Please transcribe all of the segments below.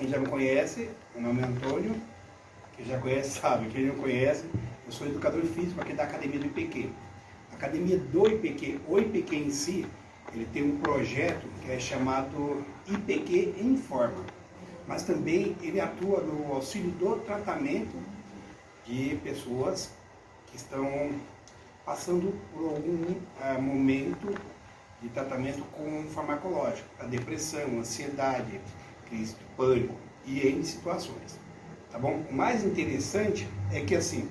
Quem já me conhece, meu nome é Antônio. Quem já conhece sabe, quem não conhece, eu sou educador físico aqui da Academia do IPQ. A Academia do IPQ, o IPQ em si, ele tem um projeto que é chamado IPQ em Forma. Mas também ele atua no auxílio do tratamento de pessoas que estão passando por algum momento de tratamento com farmacológico, a depressão, ansiedade, crise de pânico e em situações. Tá bom? O mais interessante é que assim,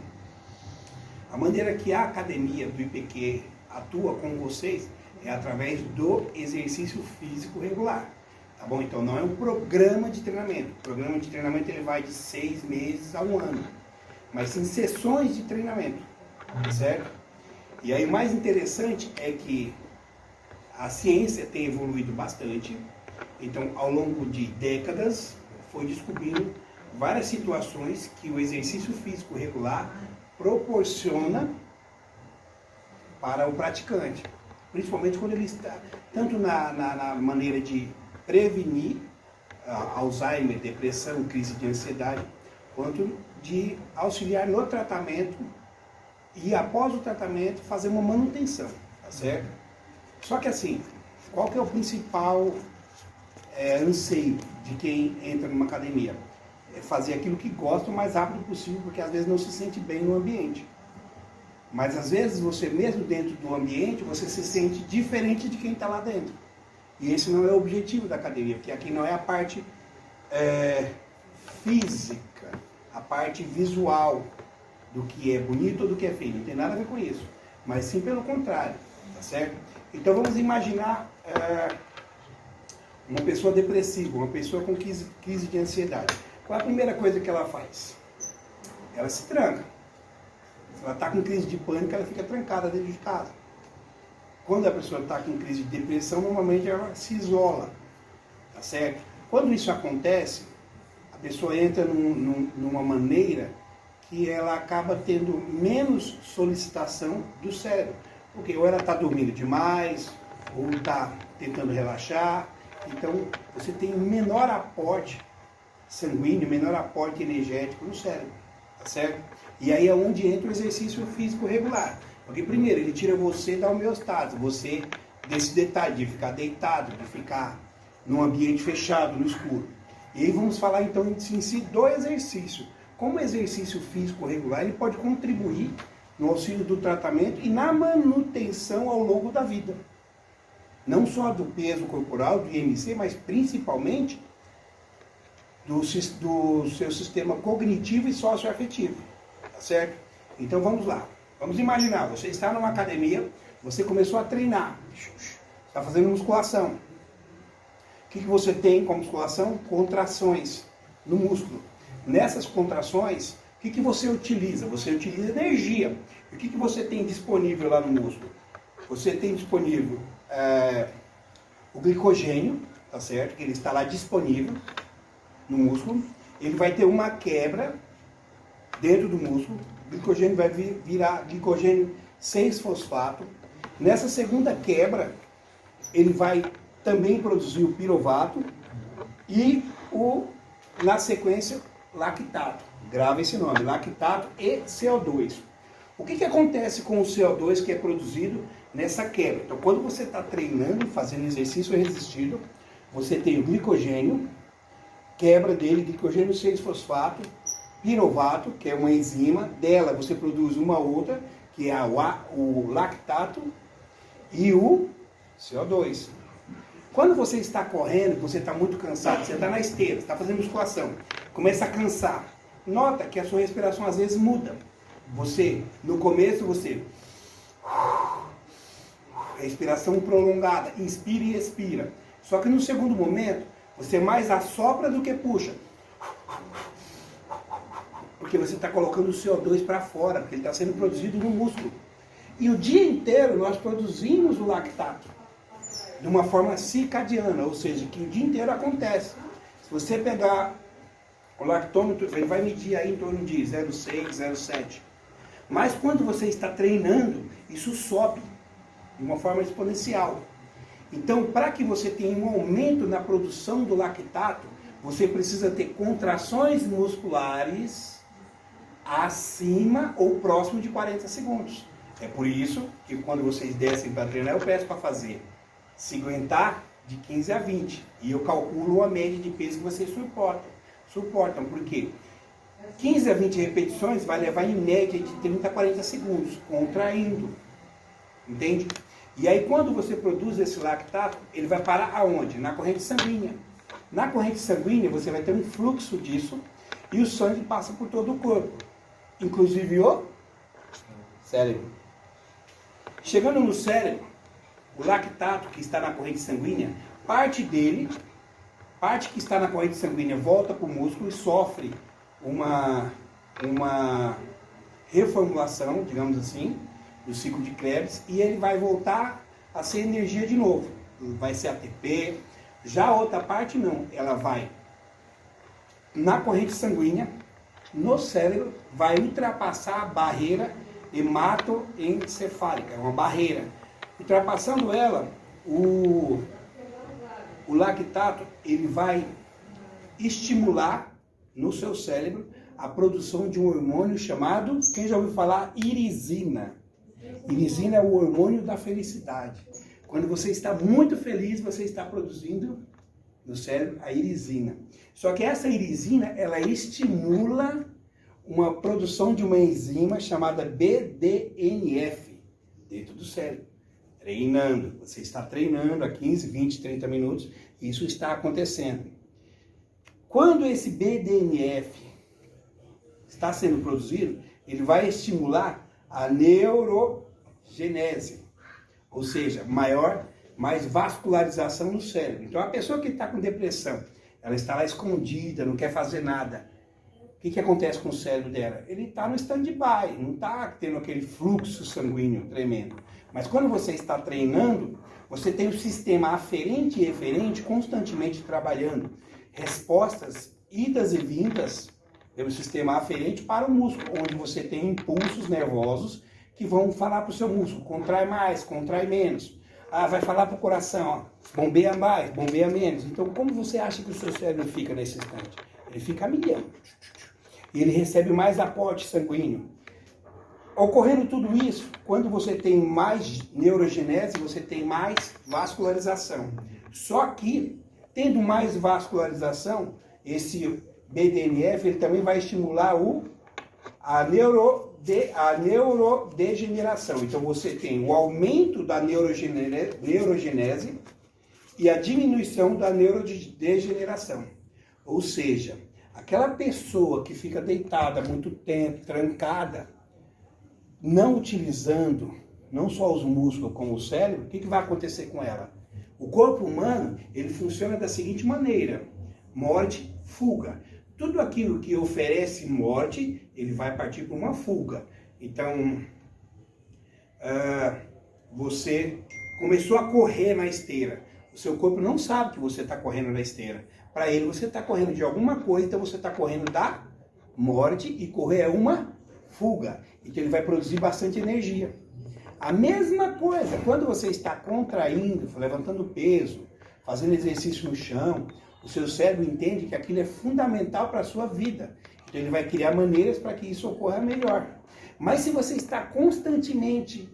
a maneira que a academia do IPQ atua com vocês é através do exercício físico regular. Tá bom? Então não é um programa de treinamento. O programa de treinamento ele vai de 6 meses a 1 ano. Mas sim sessões de treinamento. Certo? E aí o mais interessante é que a ciência tem evoluído bastante. Então ao longo de décadas foi descobrindo várias situações que o exercício físico regular proporciona para o praticante. Principalmente quando ele está, tanto na maneira de prevenir Alzheimer, depressão, crise de ansiedade, quanto de auxiliar no tratamento e após o tratamento fazer uma manutenção, tá certo? Só que assim, qual que é o principal anseio de quem entra numa academia? É fazer aquilo que gosta o mais rápido possível, porque às vezes não se sente bem no ambiente. Mas às vezes você mesmo dentro do ambiente, você se sente diferente de quem está lá dentro. E esse não é o objetivo da academia, porque aqui não é a parte física, a parte visual do que é bonito ou do que é feio. Não tem nada a ver com isso. Mas sim pelo contrário, tá certo? Então vamos imaginar uma pessoa depressiva, uma pessoa com crise de ansiedade. Qual é a primeira coisa que ela faz? Ela se tranca. Se ela está com crise de pânico, ela fica trancada dentro de casa. Quando a pessoa está com crise de depressão, normalmente ela se isola. Tá certo? Quando isso acontece, a pessoa entra numa maneira que ela acaba tendo menos solicitação do cérebro. Porque ou ela está dormindo demais, ou está tentando relaxar. Então, você tem um menor aporte sanguíneo, menor aporte energético no cérebro, tá certo? E aí é onde entra o exercício físico regular. Porque primeiro, ele tira você da homeostase, você desse detalhe de ficar deitado, de ficar num ambiente fechado, no escuro. E aí vamos falar então em si do exercício. Como o exercício físico regular, ele pode contribuir no auxílio do tratamento e na manutenção ao longo da vida. Não só do peso corporal, do IMC, mas principalmente do seu sistema cognitivo e socioafetivo, tá certo? Então vamos lá, vamos imaginar, você está numa academia, você começou a treinar, está fazendo musculação. O que você tem como musculação? Contrações no músculo. Nessas contrações, o que você utiliza? Você utiliza energia. E o que você tem disponível lá no músculo? Você tem disponível o glicogênio, tá certo? Que ele está lá disponível no músculo, ele vai ter uma quebra dentro do músculo, o glicogênio vai virar glicogênio 6-fosfato. Nessa segunda quebra, ele vai também produzir o piruvato e na sequência, lactato. Grava esse nome, lactato e CO2. O que acontece com o CO2 que é produzido nessa quebra? Então, quando você está treinando, fazendo exercício resistido, você tem o glicogênio, quebra dele, glicogênio 6-fosfato, piruvato, que é uma enzima, dela você produz uma outra, que é o lactato e o CO2. Quando você está correndo, você está muito cansado, você está na esteira, está fazendo musculação, começa a cansar, nota que a sua respiração às vezes muda. No começo, respiração prolongada, inspira e expira. Só que no segundo momento, você mais assopra do que puxa. Porque você está colocando o CO2 para fora, porque ele está sendo produzido no músculo. E o dia inteiro nós produzimos o lactato de uma forma circadiana, ou seja, que o dia inteiro acontece. Se você pegar o lactômetro, ele vai medir aí em torno de 0,6, 0,7. Mas quando você está treinando, isso sobe de uma forma exponencial. Então, para que você tenha um aumento na produção do lactato, você precisa ter contrações musculares acima ou próximo de 40 segundos. É por isso que quando vocês descem para treinar, eu peço para fazer 50 de 15 a 20. E eu calculo a média de peso que vocês suportam. Por quê? 15 a 20 repetições vai levar em média de 30 a 40 segundos, contraindo. Entende? E aí quando você produz esse lactato, ele vai parar aonde? Na corrente sanguínea. Na corrente sanguínea você vai ter um fluxo disso e o sangue passa por todo o corpo, inclusive o cérebro. Chegando no cérebro, o lactato que está na corrente sanguínea, parte que está na corrente sanguínea volta para o músculo e sofre uma reformulação, digamos assim, do ciclo de Krebs, e ele vai voltar a ser energia de novo. Vai ser ATP. Já a outra parte não, ela vai na corrente sanguínea, no cérebro, vai ultrapassar a barreira hematoencefálica, é uma barreira. Ultrapassando ela, o lactato ele vai estimular no seu cérebro a produção de um hormônio chamado, quem já ouviu falar, irisina. Irisina é o hormônio da felicidade. Quando você está muito feliz, você está produzindo no cérebro a irisina. Só que essa irisina, ela estimula uma produção de uma enzima chamada BDNF dentro do cérebro. Treinando. Você está treinando há 15, 20, 30 minutos. Isso está acontecendo. Quando esse BDNF está sendo produzido, ele vai estimular a neurogenese. Ou seja, mais vascularização no cérebro. Então, a pessoa que está com depressão, ela está lá escondida, não quer fazer nada. O que acontece com o cérebro dela? Ele está no stand-by, não está tendo aquele fluxo sanguíneo tremendo. Mas quando você está treinando, você tem o sistema aferente e eferente constantemente trabalhando. Respostas idas e vindas pelo sistema aferente para o músculo, onde você tem impulsos nervosos que vão falar para o seu músculo, contrai mais, contrai menos. Ah, vai falar para o coração, ó, bombeia mais, bombeia menos. Então, como você acha que o seu cérebro fica nesse instante? Ele fica a milhão. E ele recebe mais aporte sanguíneo. Ocorrendo tudo isso, quando você tem mais neurogenese, você tem mais vascularização. Só que, tendo mais vascularização, esse BDNF ele também vai estimular a neurodegeneração. Então você tem o aumento da neurogenese e a diminuição da neurodegeneração. Ou seja, aquela pessoa que fica deitada há muito tempo, trancada, não utilizando não só os músculos como o cérebro, o que vai acontecer com ela? O corpo humano, ele funciona da seguinte maneira: morte, fuga. Tudo aquilo que oferece morte, ele vai partir para uma fuga. Então, você começou a correr na esteira. O seu corpo não sabe que você está correndo na esteira. Para ele, você está correndo de alguma coisa, então você está correndo da morte, e correr é uma fuga. Então, ele vai produzir bastante energia. A mesma coisa, quando você está contraindo, levantando peso, fazendo exercício no chão, o seu cérebro entende que aquilo é fundamental para a sua vida. Então ele vai criar maneiras para que isso ocorra melhor. Mas se você está constantemente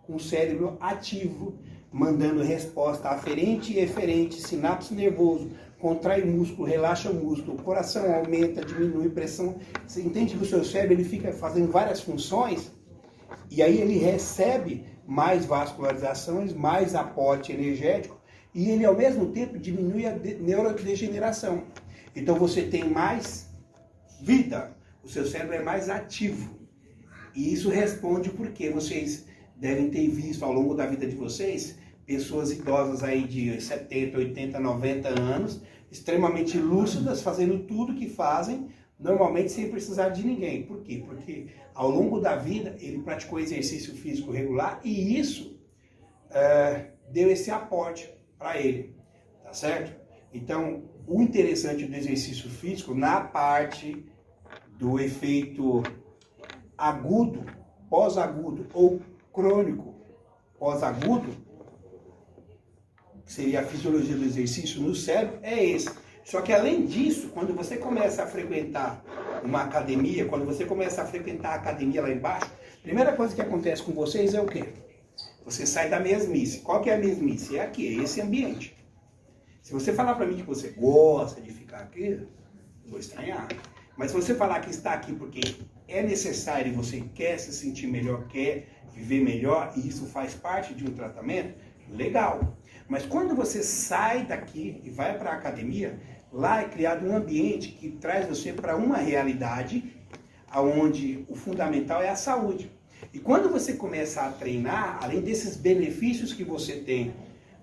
com o cérebro ativo, mandando resposta aferente e eferente, sinapse nervoso, contrai o músculo, relaxa o músculo, o coração aumenta, diminui pressão, você entende que o seu cérebro ele fica fazendo várias funções, e aí ele recebe mais vascularizações, mais aporte energético, e ele ao mesmo tempo diminui a neurodegeneração. Então você tem mais vida, o seu cérebro é mais ativo. E isso responde porque vocês devem ter visto ao longo da vida de vocês, pessoas idosas aí de 70, 80, 90 anos, extremamente lúcidas, fazendo tudo que fazem, normalmente sem precisar de ninguém. Por quê? Porque ao longo da vida ele praticou exercício físico regular e isso deu esse aporte para ele, tá certo? Então, o interessante do exercício físico, na parte do efeito agudo, pós-agudo ou crônico pós-agudo, que seria a fisiologia do exercício no cérebro, é esse. Só que além disso, quando você começa a frequentar uma academia, quando você começa a frequentar a academia lá embaixo, a primeira coisa que acontece com vocês é o quê? Você sai da mesmice. Qual que é a mesmice? É aqui, é esse ambiente. Se você falar para mim que você gosta de ficar aqui, eu vou estranhar. Mas se você falar que está aqui porque é necessário e você quer se sentir melhor, quer viver melhor, e isso faz parte de um tratamento, legal. Mas quando você sai daqui e vai para a academia, lá é criado um ambiente que traz você para uma realidade onde o fundamental é a saúde. E quando você começa a treinar, além desses benefícios que você tem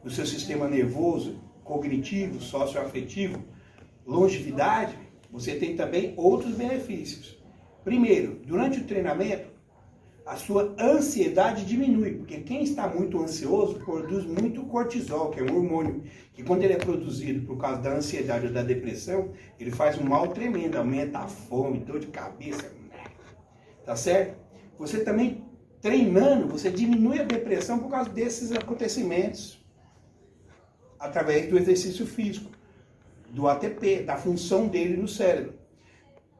no seu sistema nervoso, cognitivo, socioafetivo, longevidade, você tem também outros benefícios. Primeiro, durante o treinamento, a sua ansiedade diminui, porque quem está muito ansioso produz muito cortisol, que é um hormônio que quando ele é produzido por causa da ansiedade ou da depressão, ele faz um mal tremendo, aumenta a fome, dor de cabeça, tá certo? Você também, treinando, você diminui a depressão por causa desses acontecimentos, através do exercício físico, do ATP, da função dele no cérebro.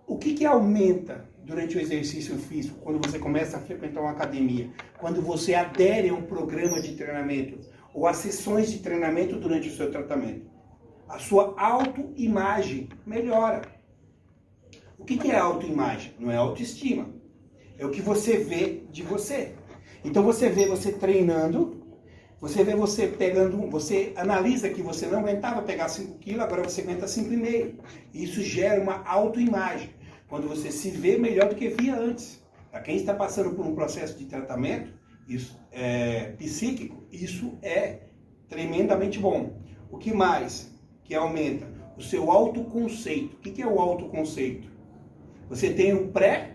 O que aumenta durante o exercício físico, quando você começa a frequentar uma academia, quando você adere a um programa de treinamento, ou a sessões de treinamento durante o seu tratamento? A sua autoimagem melhora. O que é autoimagem? Não é autoestima. É o que você vê de você. Então você vê você treinando, você vê você pegando, você analisa que você não aguentava pegar 5 quilos, agora você aguenta 5,5. Isso gera uma autoimagem. Quando você se vê melhor do que via antes. Para quem está passando por um processo de tratamento isso psíquico, isso é tremendamente bom. O que mais que aumenta? O seu autoconceito. O que é o autoconceito? Você tem um pré-conceito.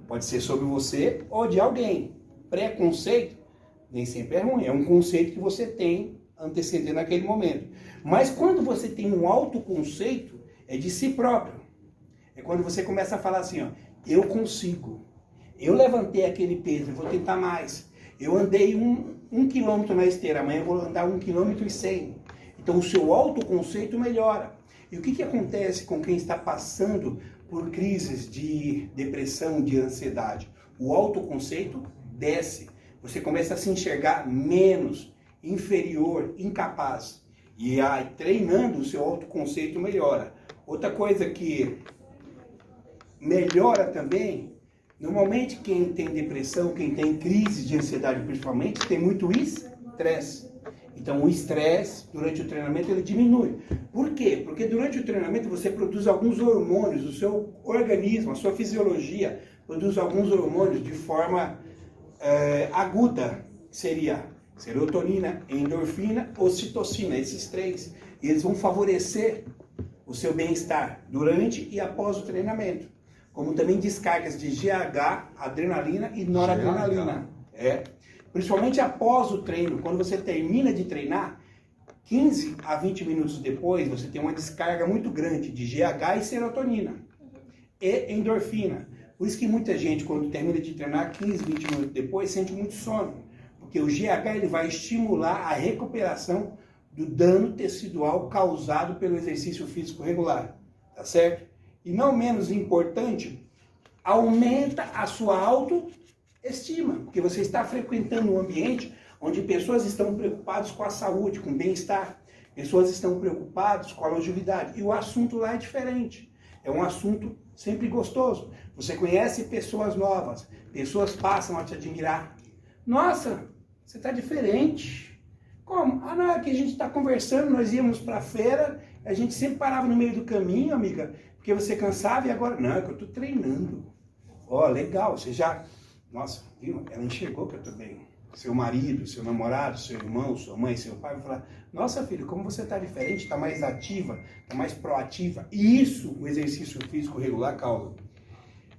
Pode ser sobre você ou de alguém. Pré-conceito nem sempre é ruim. É um conceito que você tem antecedendo naquele momento. Mas quando você tem um autoconceito, é de si próprio. É quando você começa a falar assim, ó, eu consigo. Eu levantei aquele peso, eu vou tentar mais. Eu andei um quilômetro na esteira, amanhã eu vou andar 1,1 km. Então o seu autoconceito melhora. E o que acontece com quem está passando por crises de depressão, de ansiedade? O autoconceito desce. Você começa a se enxergar menos, inferior, incapaz. E aí, treinando, o seu autoconceito melhora. Outra coisa que melhora também, normalmente quem tem depressão, quem tem crise de ansiedade principalmente, tem muito estresse. Então o estresse durante o treinamento ele diminui. Por quê? Porque durante o treinamento você produz alguns hormônios, o seu organismo, a sua fisiologia produz alguns hormônios de forma aguda, seria serotonina, endorfina, ocitocina, esses três. E eles vão favorecer o seu bem-estar durante e após o treinamento. Como também descargas de GH, adrenalina e noradrenalina. Principalmente após o treino, quando você termina de treinar, 15 a 20 minutos depois, você tem uma descarga muito grande de GH e serotonina. E endorfina. Por isso que muita gente, quando termina de treinar, 15, 20 minutos depois, sente muito sono. Porque o GH ele vai estimular a recuperação do dano tecidual causado pelo exercício físico regular, tá certo? E não menos importante, aumenta a sua autoestima, porque você está frequentando um ambiente onde pessoas estão preocupadas com a saúde, com o bem-estar, pessoas estão preocupadas com a longevidade, e o assunto lá é diferente, é um assunto sempre gostoso. Você conhece pessoas novas, pessoas passam a te admirar. Nossa, você está diferente. Como? Ah, não, é que a gente está conversando, nós íamos para a feira, a gente sempre parava no meio do caminho, amiga, porque você cansava e agora... Não, é que eu estou treinando. Ó, legal, você já... Nossa, viu? Ela enxergou que eu estou bem. Seu marido, seu namorado, seu irmão, sua mãe, seu pai, vai falar, nossa, filho, como você está diferente, está mais ativa, está mais proativa. E isso, o exercício físico regular causa.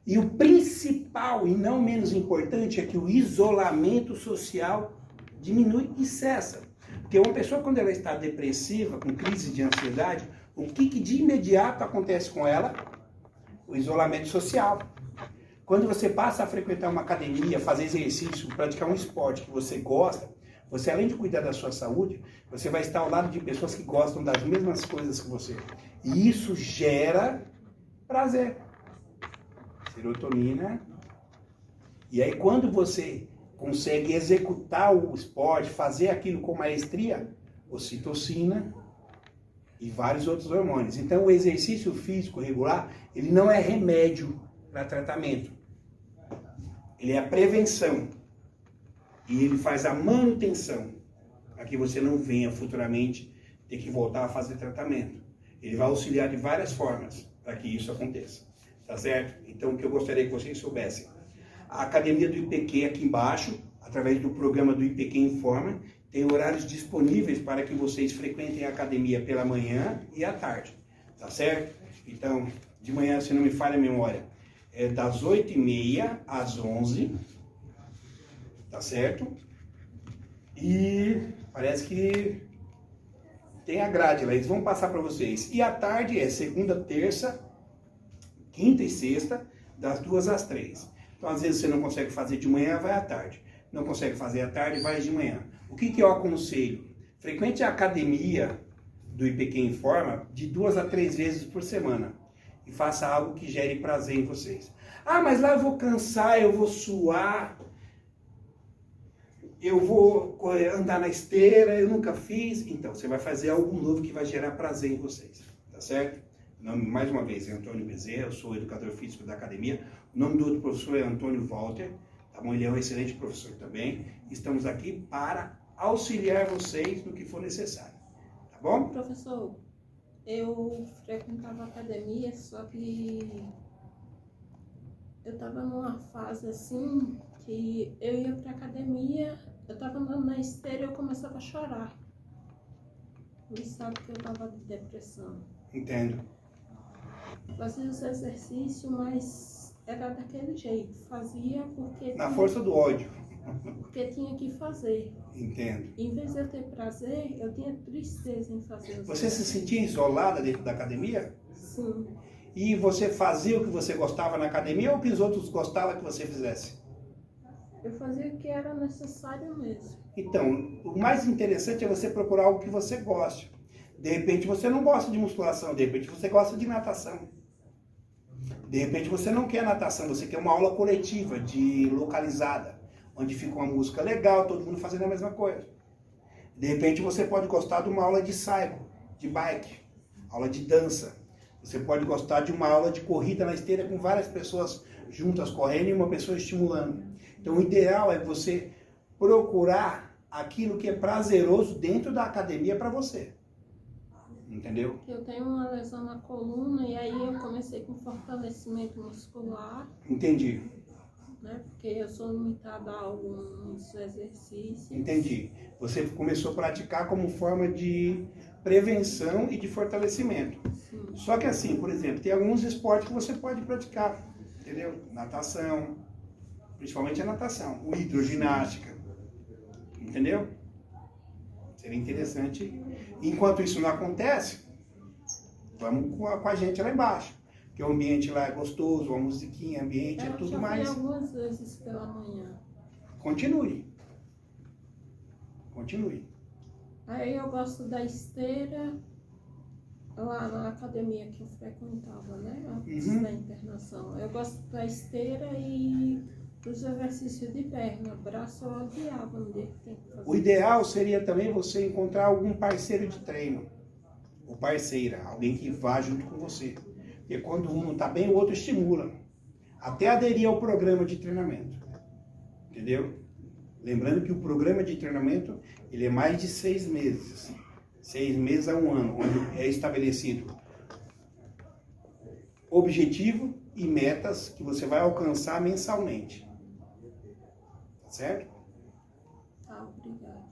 E o principal, e não menos importante, é que o isolamento social diminui e cessa. Porque uma pessoa, quando ela está depressiva, com crise de ansiedade, o que de imediato acontece com ela? O isolamento social. Quando você passa a frequentar uma academia, fazer exercício, praticar um esporte que você gosta, Você, além de cuidar da sua saúde, você vai estar ao lado de pessoas que gostam das mesmas coisas que você. E isso gera prazer. Serotonina. E aí, quando você consegue executar o esporte, fazer aquilo com maestria, ocitocina e vários outros hormônios. Então, o exercício físico regular, ele não é remédio para tratamento. Ele é a prevenção. E ele faz a manutenção, para que você não venha futuramente ter que voltar a fazer tratamento. Ele vai auxiliar de várias formas para que isso aconteça. Tá certo? Então, o que eu gostaria que vocês soubessem. A academia do IPQ aqui embaixo, através do programa do IPQ Informa, tem horários disponíveis para que vocês frequentem a academia pela manhã e à tarde. Tá certo? Então, de manhã, se não me falha a memória, é das 8h30 às 11h. Tá certo? E parece que tem a grade lá, eles vão passar para vocês. E à tarde é segunda, terça, quinta e sexta, das 2 às 3. Então, às vezes você não consegue fazer de manhã, vai à tarde. Não consegue fazer à tarde, vai de manhã. O que eu aconselho? Frequente a academia do IPQ Informa de 2 a 3 vezes por semana. E faça algo que gere prazer em vocês. Ah, mas lá eu vou cansar, eu vou suar, eu vou andar na esteira, eu nunca fiz. Então, você vai fazer algo novo que vai gerar prazer em vocês. Tá certo? O nome, mais uma vez, é Antônio Bezerra, eu sou educador físico da academia. O nome do outro professor é Antônio Walter. Tá bom? Ele é um excelente professor também. Estamos aqui para auxiliar vocês no que for necessário. Tá bom? Professor, eu frequentava a academia, só que eu estava numa fase assim que eu ia para academia, eu estava andando na esteira e eu começava a chorar. Ele sabe que eu estava de depressão. Entendo. Fazia os exercícios, mas era daquele jeito. Fazia Na força do ódio. porque tinha que fazer. Entendo. Em vez de eu ter prazer, eu tinha tristeza em fazer os Você se sentia isolada dentro da academia? Sim. E você fazia o que você gostava na academia ou o que os outros gostavam que você fizesse? Eu fazia o que era necessário mesmo. Então, o mais interessante é você procurar algo que você goste. De repente você não gosta de musculação, de repente você gosta de natação. De repente você não quer natação, você quer uma aula coletiva, localizada, onde fica uma música legal, todo mundo fazendo a mesma coisa. De repente você pode gostar de uma aula de cycle, de bike, aula de dança. Você pode gostar de uma aula de corrida na esteira com várias pessoas juntas correndo e uma pessoa estimulando. Então o ideal é você procurar aquilo que é prazeroso dentro da academia para você. Entendeu? Eu tenho uma lesão na coluna e aí eu comecei com fortalecimento muscular. Entendi. Né? Porque eu sou limitada a alguns exercícios. Entendi. Você começou a praticar como forma de prevenção e de fortalecimento. Sim. Só que assim, por exemplo, tem alguns esportes que você pode praticar, entendeu? Natação, principalmente a natação, o hidroginástica, entendeu? Seria interessante. Enquanto isso não acontece, vamos com a gente lá embaixo. Porque o ambiente lá é gostoso, a musiquinha, ambiente, é tudo mais. Eu já fui algumas vezes pela manhã. Continue. Continue. Aí eu gosto da esteira, lá na academia que eu frequentava, né? Antes da internação. Eu gosto da esteira e dos exercícios de perna. Braço eu odiava no dia que tem que fazer. O ideal seria também você encontrar algum parceiro de treino. Ou parceira, alguém que vá junto com você. Porque quando um não está bem, o outro estimula. Até aderir ao programa de treinamento. Entendeu? Lembrando que o programa de treinamento, ele é mais de 6 meses. 6 meses a 1 ano, onde é estabelecido objetivo e metas que você vai alcançar mensalmente. Tá certo? Tá, obrigada.